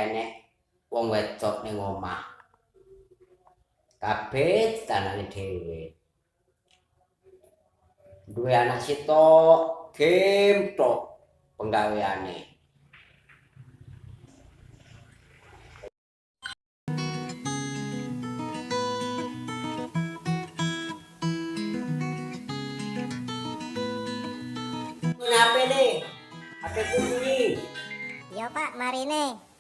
enek wong wedok ning omah. Kabeh ditanani dhewe. Duwe anak sitok, game tok penggaweane. HP nih, HP ku bunyi. Iya Pak, mari nih.